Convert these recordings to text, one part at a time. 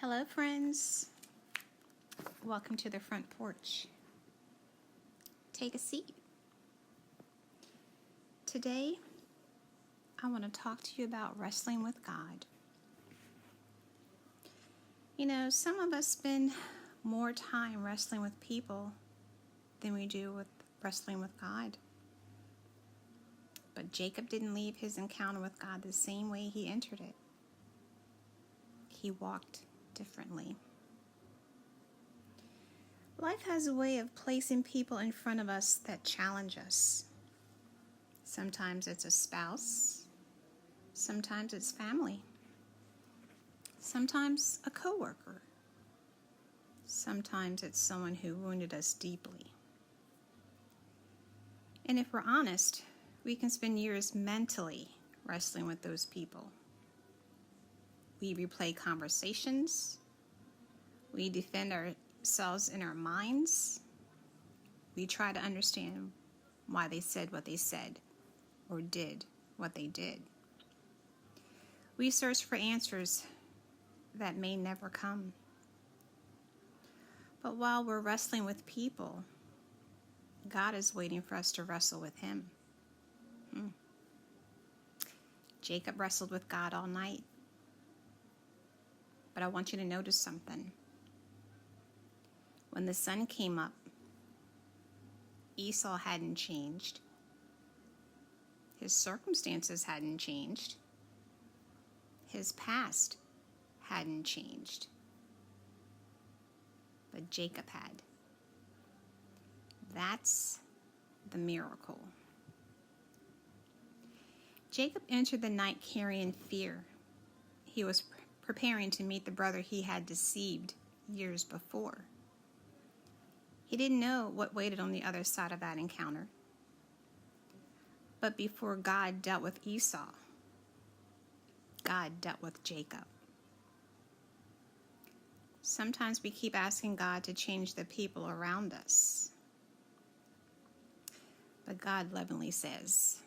Hello, friends. Welcome to the Front Porch. Take a seat. Today, I want to talk to you about wrestling with God. You know, some of us spend more time wrestling with people than we do with wrestling with God. But Jacob didn't leave his encounter with God the same way he entered it. He walked differently. Life has a way of placing people in front of us that challenge us. Sometimes it's a spouse. Sometimes it's family. Sometimes a coworker. Sometimes it's someone who wounded us deeply. And if we're honest, we can spend years mentally wrestling with those people. We replay conversations. We defend ourselves in our minds. We try to understand why they said what they said or did what they did. We search for answers that may never come. But while we're wrestling with people, God is waiting for us to wrestle with Him. Jacob wrestled with God all night. But I want you to notice something. When the sun came up, Esau hadn't changed. His circumstances hadn't changed. His past hadn't changed. But Jacob had. That's the miracle. Jacob entered the night carrying fear. He was preparing to meet the brother he had deceived years before. He didn't know what waited on the other side of that encounter. But before God dealt with Esau, God dealt with Jacob. Sometimes we keep asking God to change the people around us. But God lovingly says,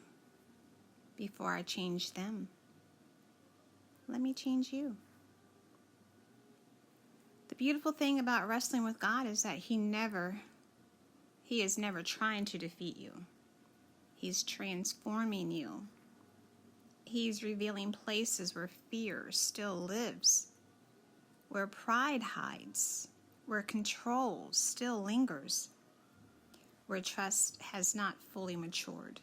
before I change them, let me change you. The beautiful thing about wrestling with God is that He is never trying to defeat you. He's transforming you. He's revealing places where fear still lives, where pride hides, where control still lingers, where trust has not fully matured.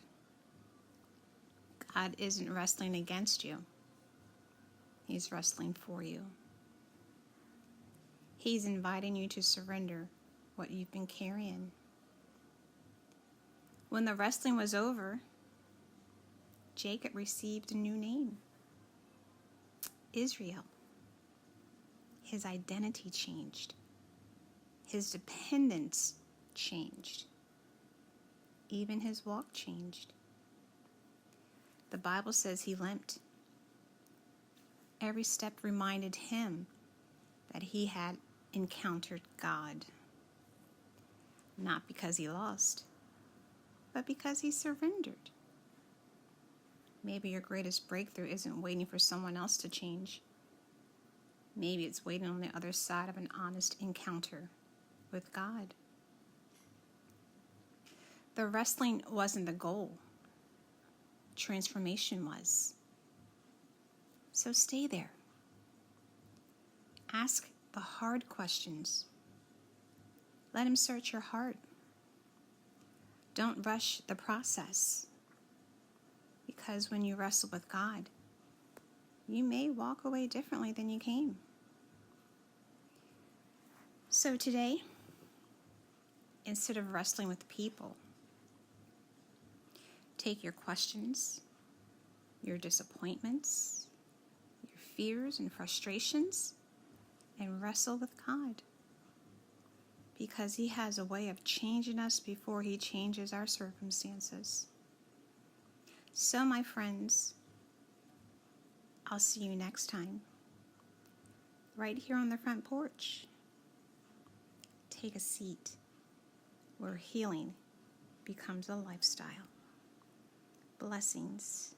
God isn't wrestling against you. He's wrestling for you. He's inviting you to surrender what you've been carrying. When the wrestling was over, Jacob received a new name, Israel. His identity changed. His dependence changed. Even his walk changed. The Bible says he limped. Every step reminded him that he had encountered God. Not because he lost, but because he surrendered. Maybe your greatest breakthrough isn't waiting for someone else to change. Maybe it's waiting on the other side of an honest encounter with God. The wrestling wasn't the goal. Transformation was. So stay there. Ask the hard questions. Let Him search your heart. Don't rush the process. Because when you wrestle with God, you may walk away differently than you came. So today, instead of wrestling with people, take your questions, your disappointments, your fears and frustrations, and wrestle with God. Because He has a way of changing us before He changes our circumstances. So, my friends, I'll see you next time, right here on the front porch. Take a seat where healing becomes a lifestyle. Blessings.